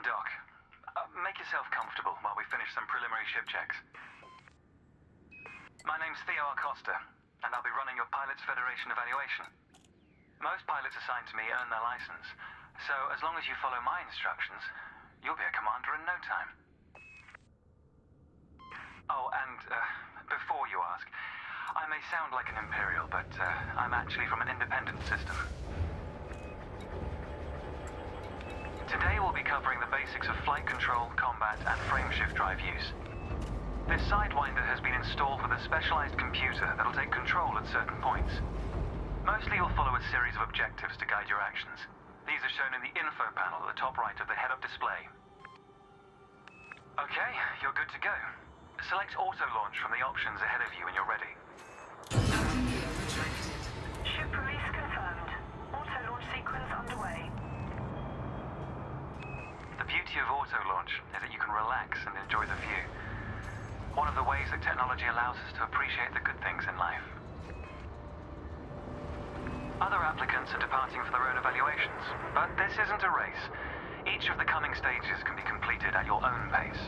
on dock. Make yourself comfortable while we finish some preliminary ship checks. My name's Theo Acosta, and I'll be running your Pilots Federation evaluation. Most pilots assigned to me earn their license, so as long as you follow my instructions, you'll be a commander in no time. Oh, and before you ask, I may sound like an Imperial, but I'm actually from an independent system. Today we'll be covering the basics of flight control, combat, and frameshift drive use. This Sidewinder has been installed with a specialized computer that'll take control at certain points. Mostly you'll follow a series of objectives to guide your actions. These are shown in the info panel at the top right of the head-up display. Okay, you're good to go. Select auto launch from the options ahead of you when you're ready. Ship release confirmed. Auto launch sequence underway. The beauty of auto launch is that you can relax and enjoy the view. One of the ways that technology allows us to appreciate the good things in life. Other applicants are departing for their own evaluations, but this isn't a race. Each of the coming stages can be completed at your own pace.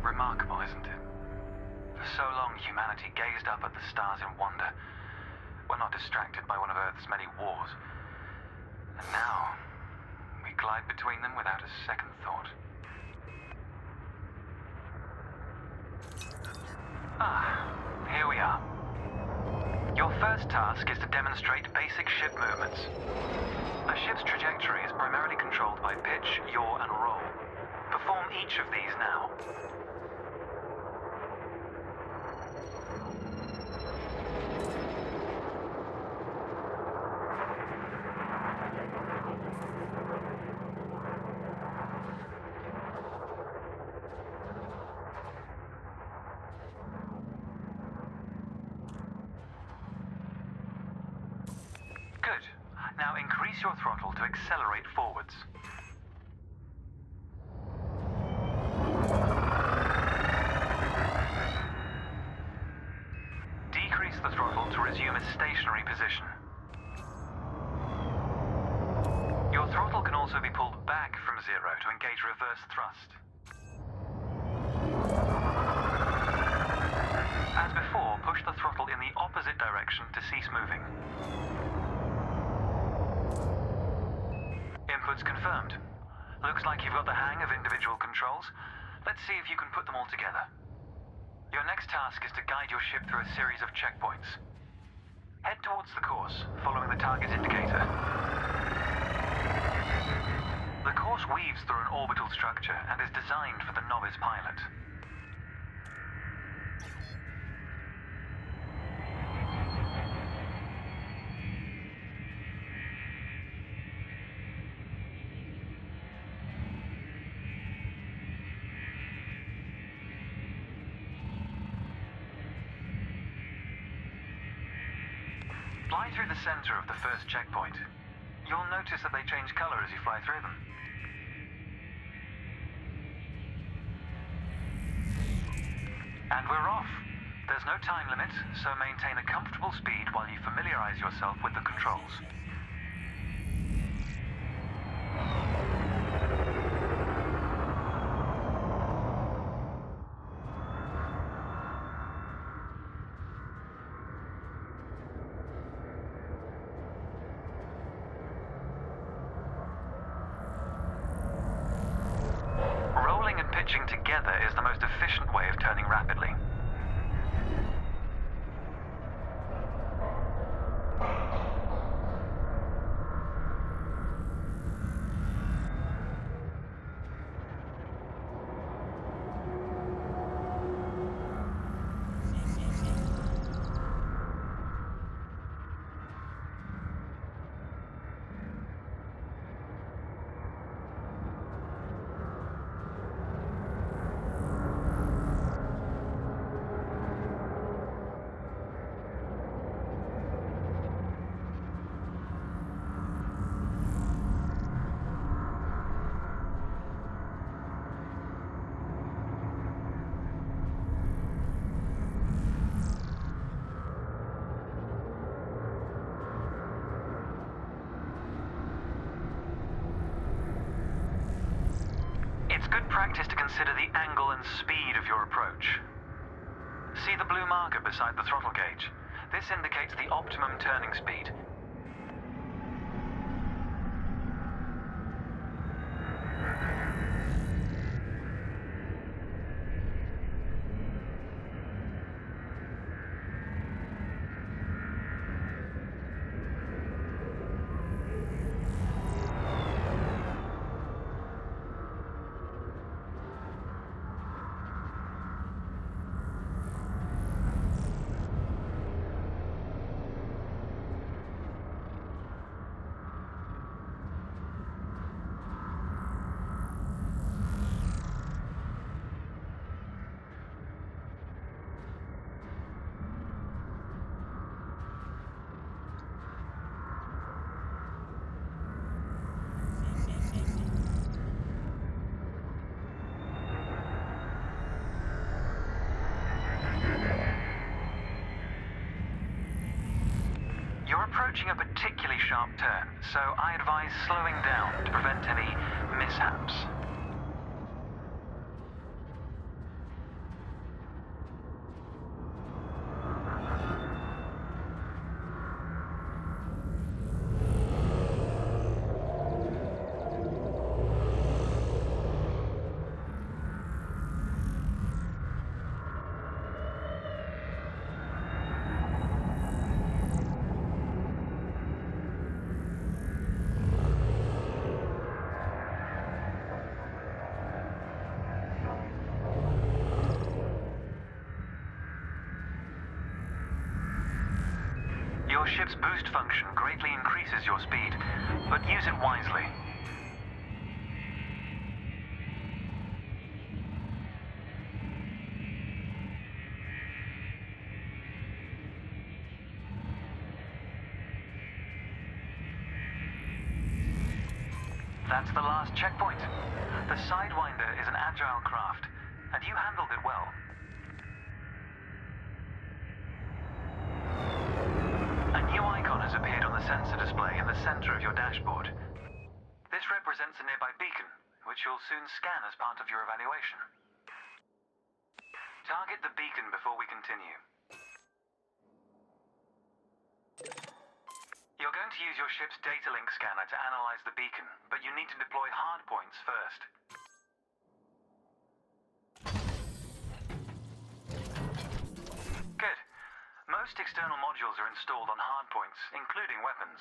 Remarkable, isn't it? For so long, humanity gazed up at the stars in wonder. We're not distracted by one of Earth's many wars. And now, we glide between them without a second thought. Here we are. Your first task is to demonstrate basic ship movements. A ship's trajectory is primarily controlled by pitch, yaw, and roll. Perform each of these now. Good. Now increase your throttle to accelerate forwards. Decrease the throttle to resume a stationary position. Your throttle can also be pulled back from zero to engage reverse thrust. As before, push the throttle in the opposite direction to cease moving. Inputs confirmed. Looks like you've got the hang of individual controls. Let's see if you can put them all together. Your next task is to guide your ship through a series of checkpoints. Head towards the course, following the target indicator. The course weaves through an orbital structure and is designed for the novice pilot. Fly through the center of the first checkpoint. You'll notice that they change color as you fly through them. And we're off. There's no time limit, so maintain a comfortable speed while you familiarize yourself with the controls. consider the angle and speed of your approach. See the blue marker beside the throttle gauge? This indicates the optimum turning speed. You're approaching a particularly sharp turn, so I advise slowing down to prevent any mishaps. Your ship's boost function greatly increases your speed, but use it wisely. That's the last checkpoint. The Sidewinder is an agile craft, and you handled it well. A new icon has appeared on the sensor display in the center of your dashboard. This represents a nearby beacon, which you'll soon scan as part of your evaluation. Target the beacon before we continue. You're going to use your ship's data link scanner to analyze the beacon, but you need to deploy hardpoints first. Good. Most external modules are installed on hardpoints, including weapons.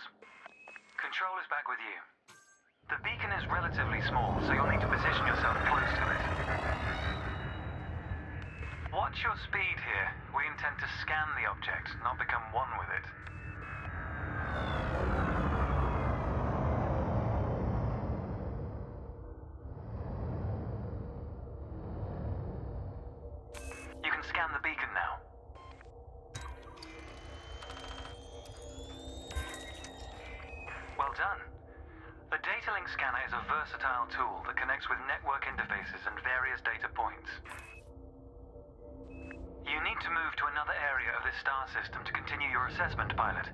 Control is back with you. The beacon is relatively small, so you'll need to position yourself close to it. Watch your speed here. We intend to scan the object, not become one with it. You can scan the beacon now. Well done. The data link scanner is a versatile tool that connects with network interfaces and various data points. You need to move to another area of this star system to continue your assessment, pilot.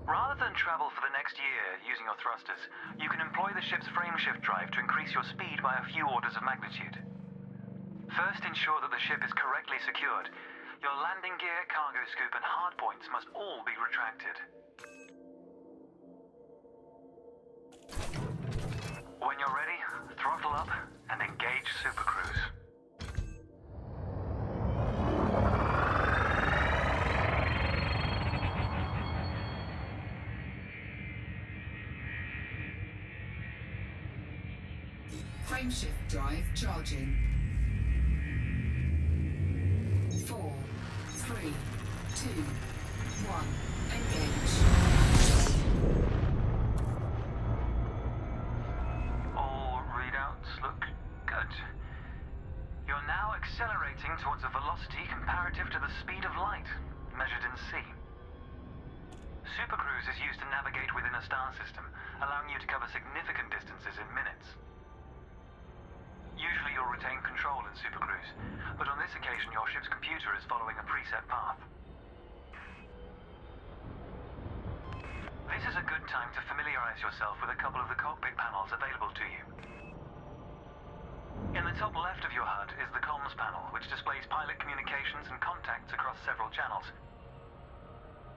Rather than travel for the next year using your thrusters, you can employ the ship's frameshift drive to increase your speed by a few orders of magnitude. First, ensure that the ship is correctly secured. Your landing gear, cargo scoop, and hardpoints must all be retracted. When you're ready, throttle up and engage Super Cruise. Frameshift drive charging. 4, 3, 2, 1, engage. All readouts look good. You're now accelerating towards a velocity comparative to the speed of light, measured in C. Supercruise is used to navigate within a star system, allowing you to cover significant distances in minutes. Usually you'll retain control in Supercruise, but on this occasion your ship's computer is following a preset path. This is a good time to familiarize yourself with a couple of the cockpit panels available to you. In the the top left of your HUD is the comms panel, which displays pilot communications and contacts across several channels.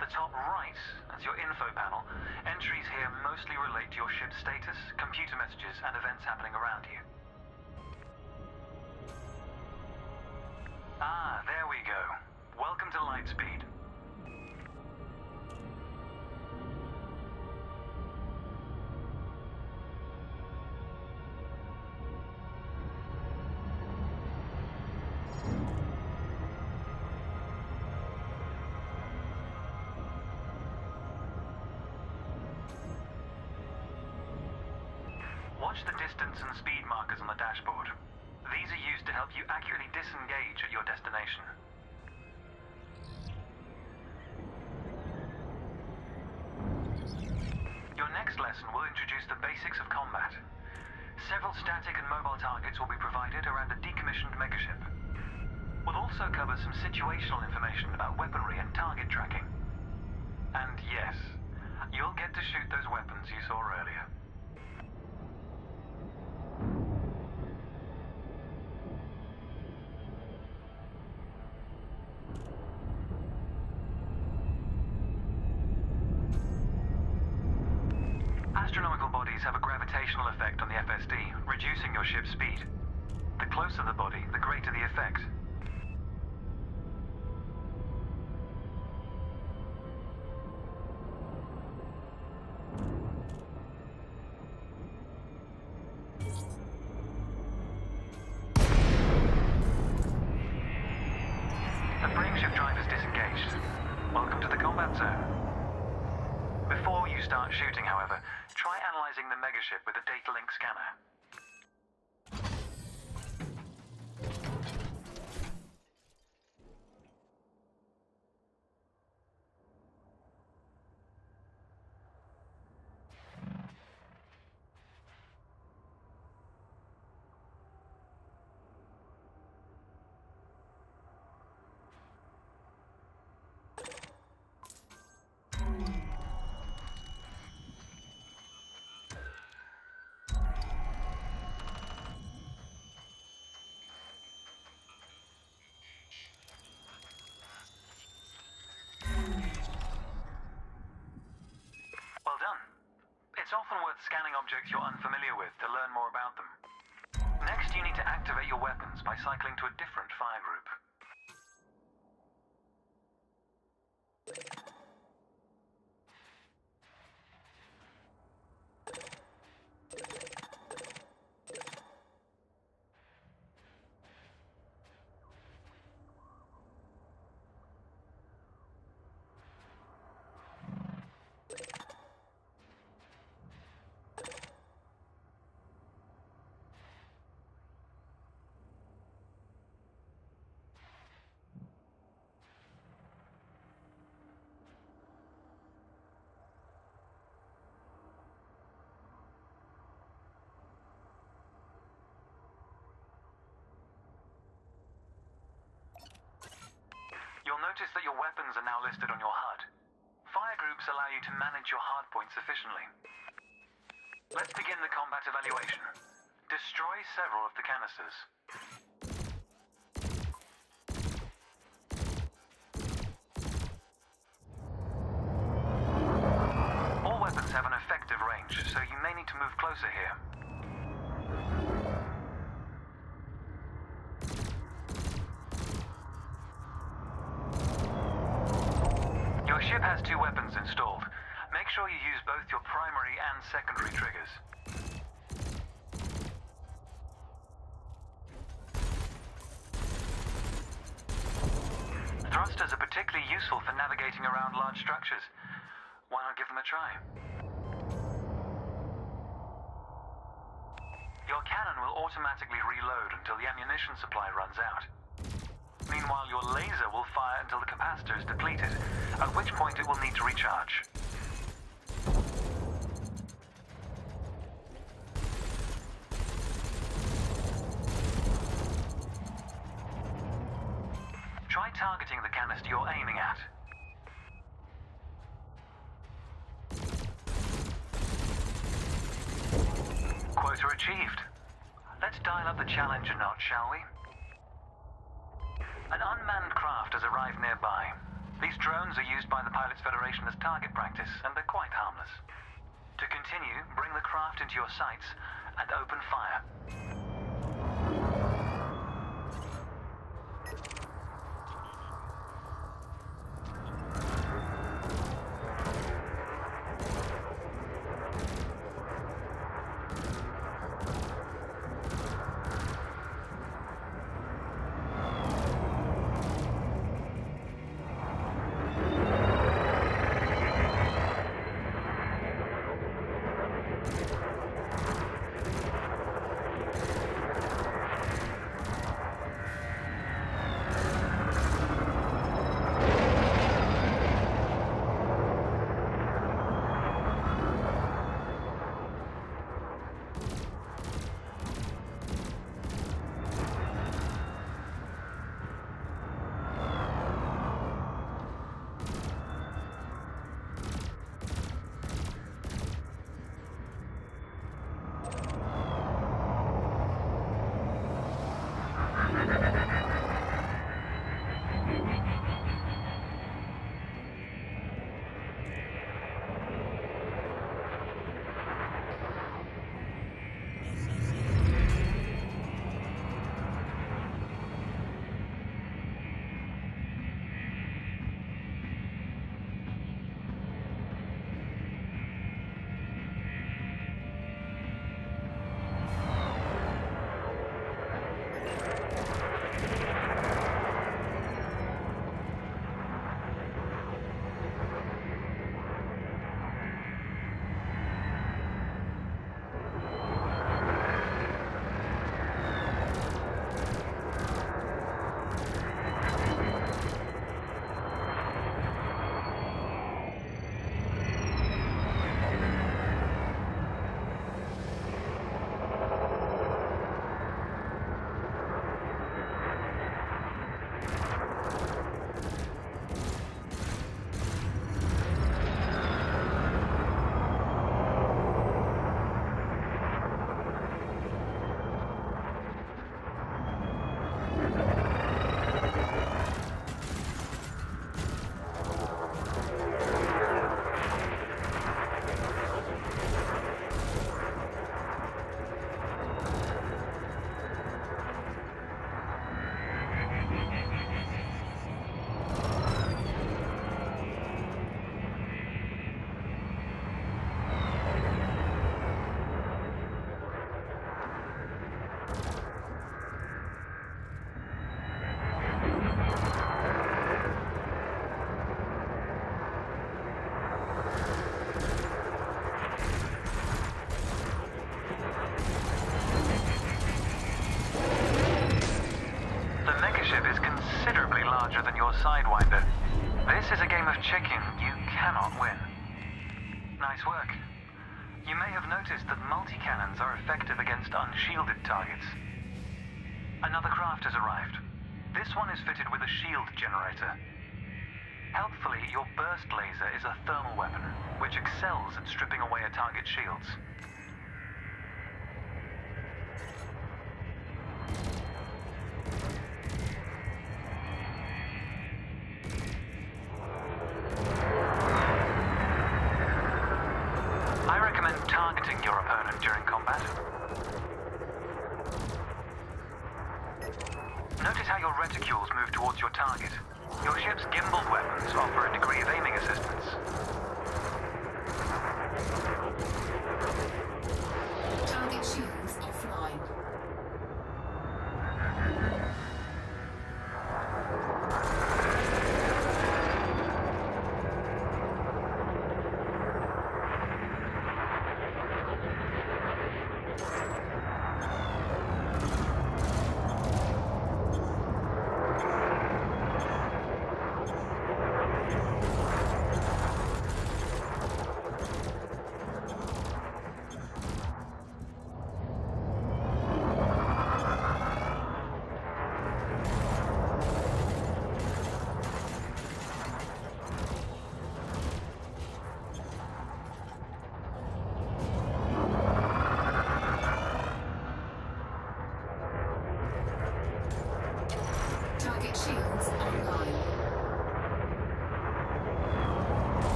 The top right is your info panel. Entries here mostly relate to your ship's status, computer messages, and events happening around you. Ah, there we go. Welcome to Lightspeed. Watch the distance and speed markers on the dashboard. These are used to help you accurately disengage at your destination. Your next lesson will introduce the basics of combat. Several static and mobile targets will be provided around a decommissioned megaship. We'll also cover some situational information about weaponry and target tracking. And yes, you'll get to shoot those weapons you saw earlier. Astronomical bodies have a gravitational effect on the FSD, reducing your ship's speed. The closer the body, the greater the effect. The frameshift drive is disengaged. Welcome to the combat zone. Before you start shooting, however, try analyzing the megaship with a data link scanner. Well done. It's often worth scanning objects you're unfamiliar with to learn more about them. Next, you need to activate your weapons by cycling to a different fire group. You'll notice that your weapons are now listed on your HUD. Fire groups allow you to manage your hardpoints efficiently. Let's begin the combat evaluation. Destroy several of the canisters. All weapons have an effective range, so you may need to move closer here. Your ship has two weapons installed. Make sure you use both your primary and secondary triggers. Thrusters are particularly useful for navigating around large structures. Why not give them a try? Your cannon will automatically reload until the ammunition supply runs out. Meanwhile, your laser will fire until the capacitor is depleted, at which point it will need to recharge. Try targeting the canister you're aiming at. Quota achieved. Let's dial up the challenge a notch, shall we? An unmanned craft has arrived nearby. These drones are used by the Pilots Federation as target practice, and they're quite harmless. To continue, bring the craft into your sights and open fire. Sidewinder. This is a game of chicken you cannot win. Nice work. You may have noticed that multi-cannons are effective against unshielded targets. Another craft has arrived. This one is fitted with a shield generator. Helpfully, your burst laser is a thermal weapon, which excels at stripping away a target's shields. I recommend targeting your opponent during combat. Notice how your reticules move towards your target. Your ship's gimbaled weapons offer a degree of aiming assistance. Target shields offline.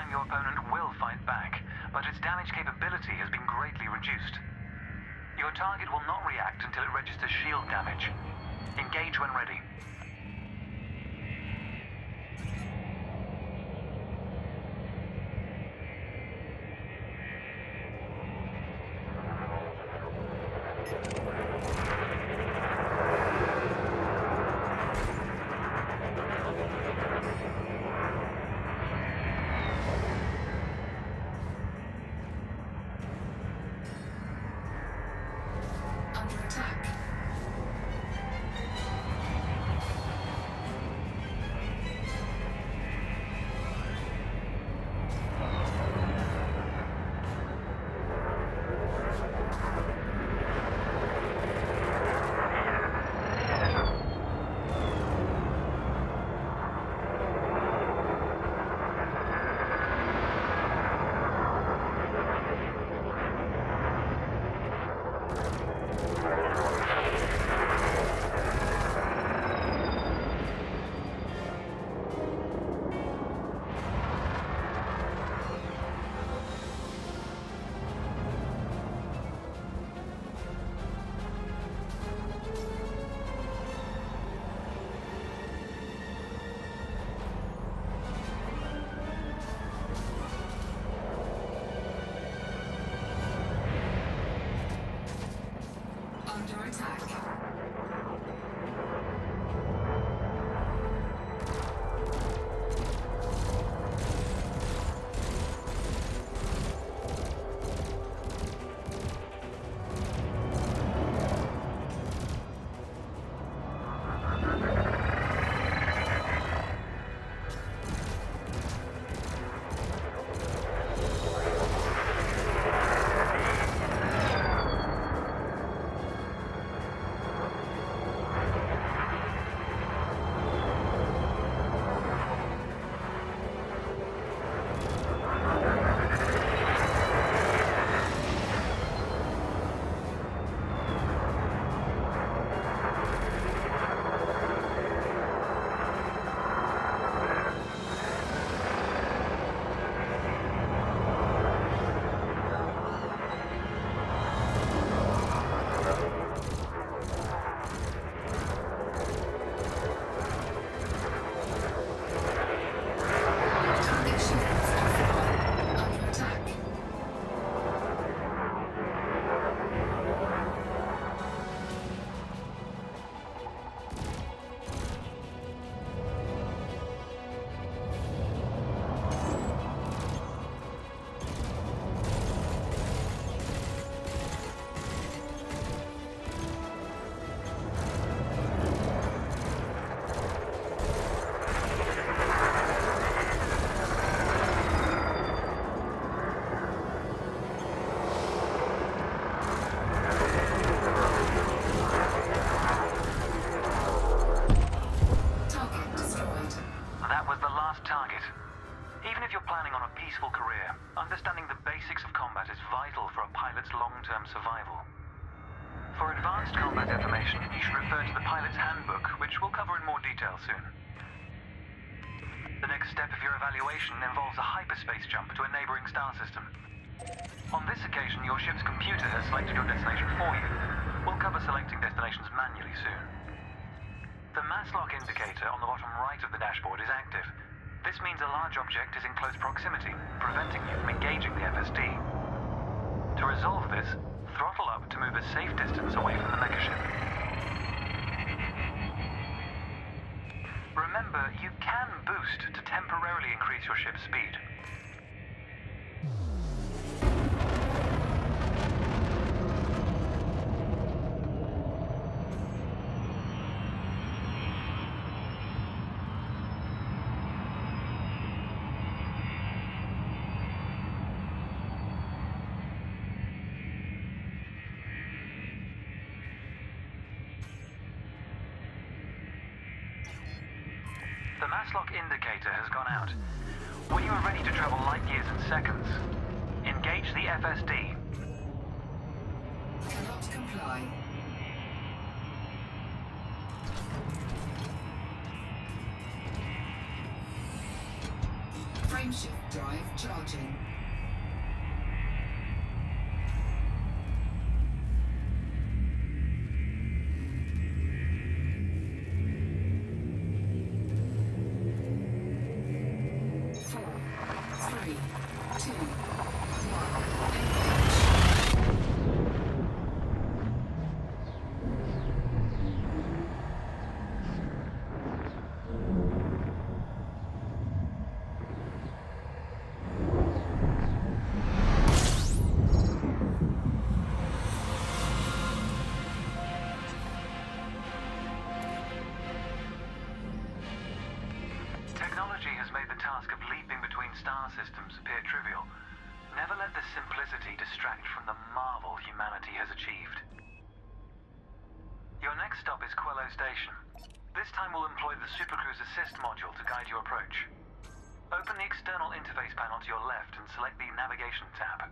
time your opponent will fight back, but its damage capability has been greatly reduced. Your target will not react until it registers shield damage. Engage when ready. Under attack. Under attack. Target shields offline. Under attack. Target destroyed. That was the last target. Even if you're planning on a peaceful career, understanding the basics of combat is vital for a pilot's long-term survival. For advanced combat information, you should refer to the pilot's handbook, which we'll cover in more detail soon. The next step of your evaluation involves a hyperspace jump to a neighboring star system. On this occasion, your ship's computer has selected your destination for you. We'll cover selecting destinations manually soon. The mass lock indicator on the bottom right of the dashboard is active. This means a large object is in close proximity, preventing you from engaging the FSD. To resolve this, throttle up to move a safe distance away from the megaship. Remember, you can boost to temporarily increase your ship's speed. The mass lock indicator has gone out. When you are ready to travel light years in seconds, engage the FSD. Cannot comply. Frameshift drive charging. Technology has made the task of leaping between star systems appear trivial. Never let this simplicity distract from the marvel humanity has achieved. Your next stop is Quello Station. This time we'll employ the Supercruise Assist module to guide your approach. Open the external interface panel to your left and select the Navigation tab.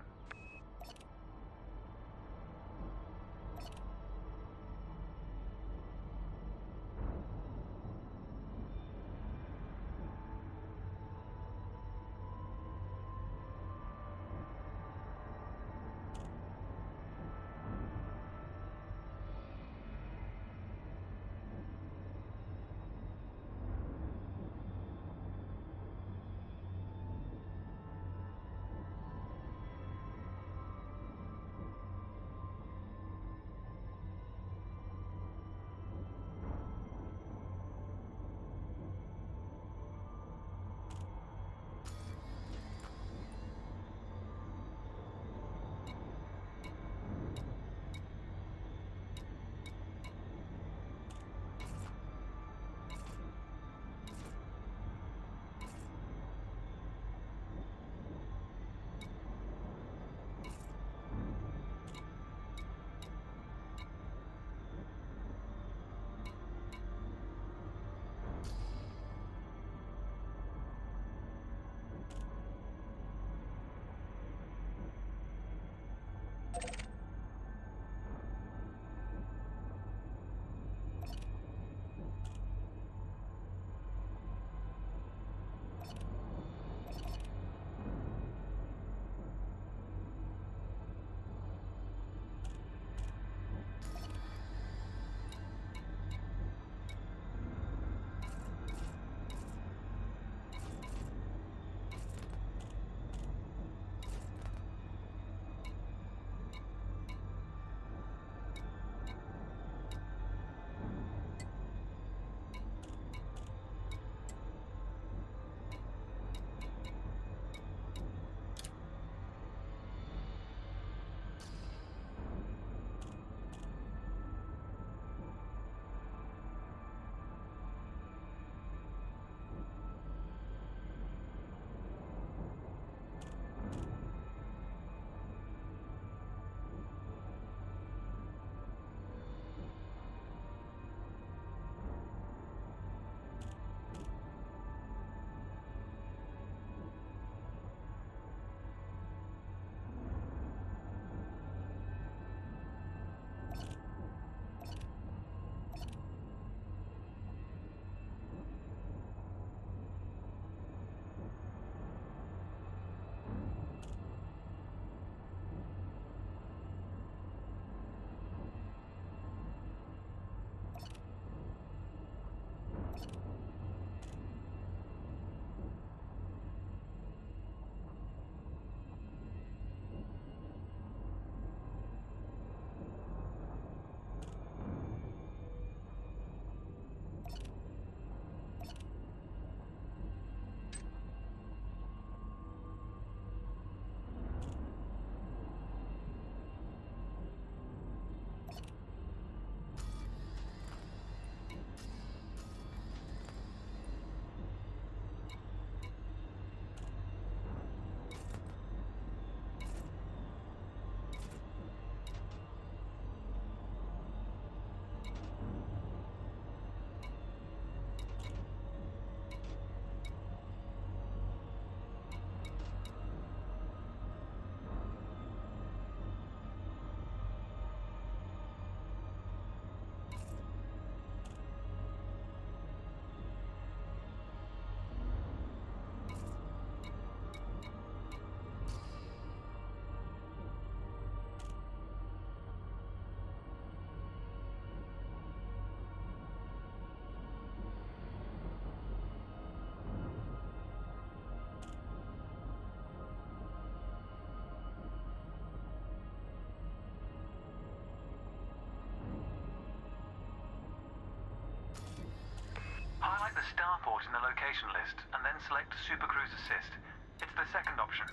starport in the location list, and then select Super Cruise Assist. It's the second option.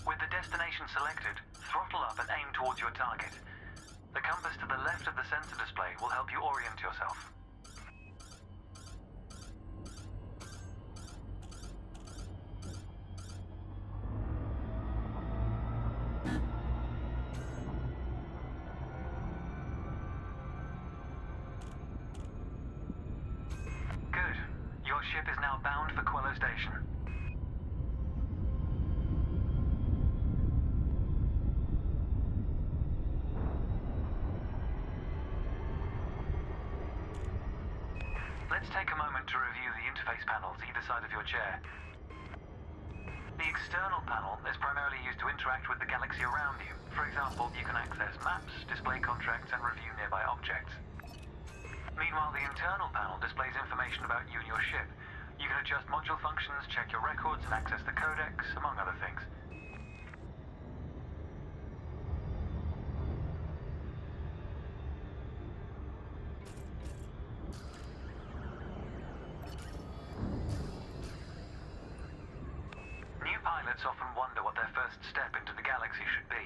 With the destination selected, throttle up and aim towards your target. The compass to the left of the sensor display will help you orient yourself. Good. Your ship is now bound for Quello Station. Let's take a moment to review the interface panels either side of your chair. The external panel is primarily used to interact with the galaxy around you. For example, you can access maps, display contracts, and review nearby objects. Meanwhile, the internal panel displays information about you and your ship. You can adjust module functions, check your records, and access the codex, among other things. New pilots often wonder what their first step into the galaxy should be.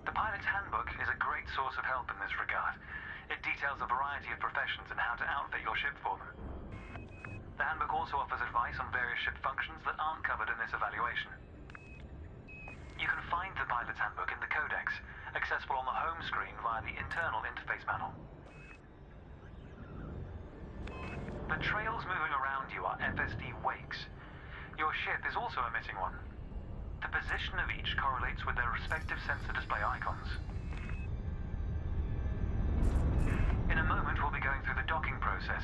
The pilot's handbook is a great source of help in this regard. It details a variety of professions and how to outfit your ship for them. The handbook also offers advice on various ship functions that aren't covered in this evaluation. You can find the pilot's handbook in the codex, accessible on the home screen via the internal interface panel. The trails moving around you are FSD wakes. Your ship is also emitting one. The position of each correlates with their respective sensor display icons. In a moment, we'll be going through the docking process.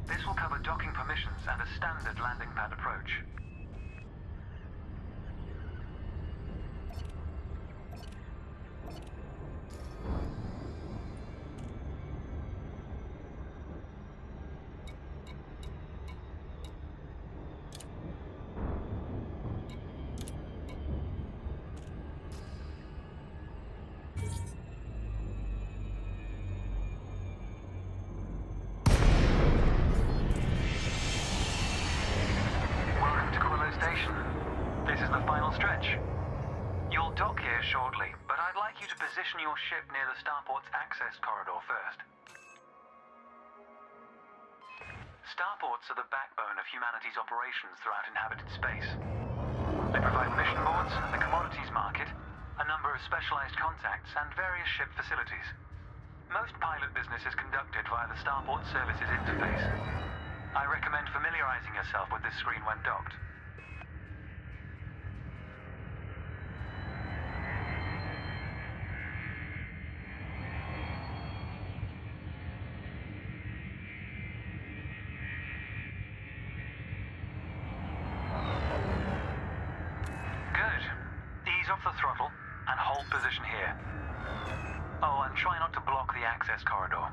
This will cover docking permissions and a standard landing pad approach. This is the final stretch. You'll dock here shortly, but I'd like you to position your ship near the starport's access corridor first. Starports are the backbone of humanity's operations throughout inhabited space. They provide mission boards, the commodities market, a number of specialized contacts, and various ship facilities. Most pilot business is conducted via the Starport Services interface. I recommend familiarizing yourself with this screen when docked. Ease off the throttle and hold position here. Oh, and try not to block the access corridor.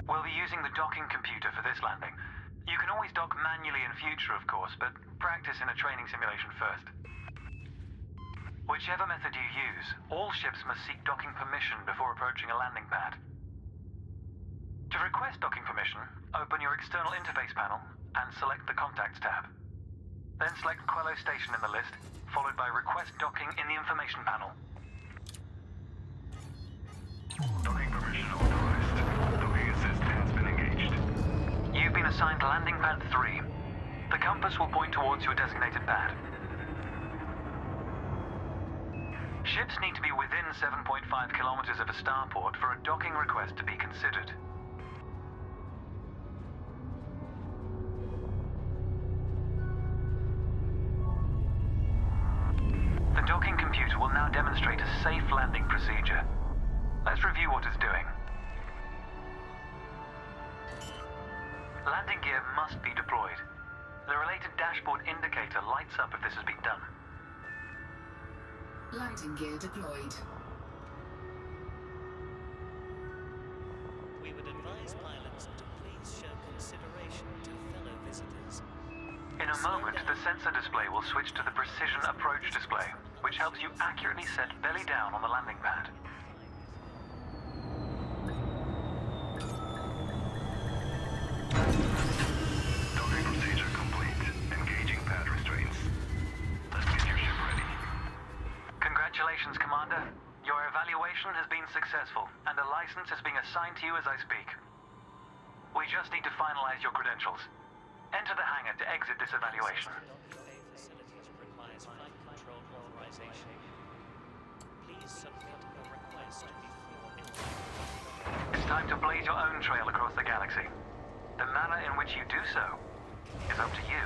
We'll be using the docking computer for this landing. You can always dock manually in future, of course, but practice in a training simulation first. Whichever method you use, all ships must seek docking permission before approaching a landing pad. To request docking permission, open your external interface panel and select the Contacts tab. Then select Quello Station in the list, followed by Request Docking in the information panel. Docking permission authorized. Docking assist has been engaged. You've been assigned Landing Pad 3. The compass will point towards your designated pad. Ships need to be within 7.5 kilometers of a starport for a docking request to be considered. The docking computer will now demonstrate a safe landing procedure. Let's review what it's doing. Landing gear must be deployed. The related dashboard indicator lights up if this has been done. Landing gear deployed. We would advise pilots to please show consideration to fellow visitors. In a moment, the sensor display will switch to the precision approach display, which helps you accurately set belly down on the landing pad. Docking procedure complete. Engaging pad restraints. Let's get your ship ready. Congratulations, Commander. Your evaluation has been successful, and a license is being assigned to you as I speak. We just need to finalize your credentials. Enter the hangar to exit this evaluation. Docking bay facilities requires flight control authorization. Please submit a request before entering. It's time to blaze your own trail across the galaxy. The manner in which you do so is up to you.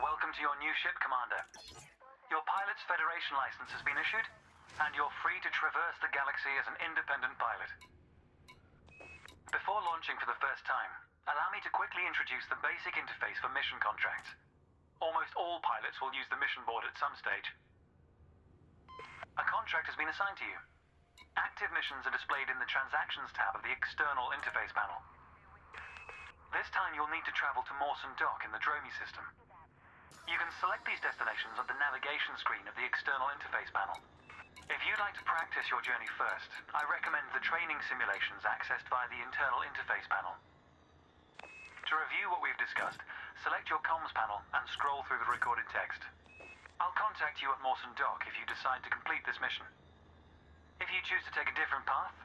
Welcome to your new ship, Commander. Your pilot's Federation license has been issued, and you're free to traverse the galaxy as an independent pilot. Before launching for the first time, allow me to quickly introduce the basic interface for mission contracts. Almost all pilots will use the mission board at some stage. A contract has been assigned to you, Active missions are displayed in the Transactions tab of the external interface panel. This time you'll need to travel to Mawson Dock in the Dromi system. You can select these destinations on the navigation screen of the external interface panel. If you'd like to practice your journey first, I recommend the training simulations accessed via the internal interface panel. To review what we've discussed, select your comms panel and scroll through the recorded text. I'll contact you at Mawson Dock if you decide to complete this mission. If you choose to take a different path,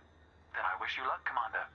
then I wish you luck, Commander.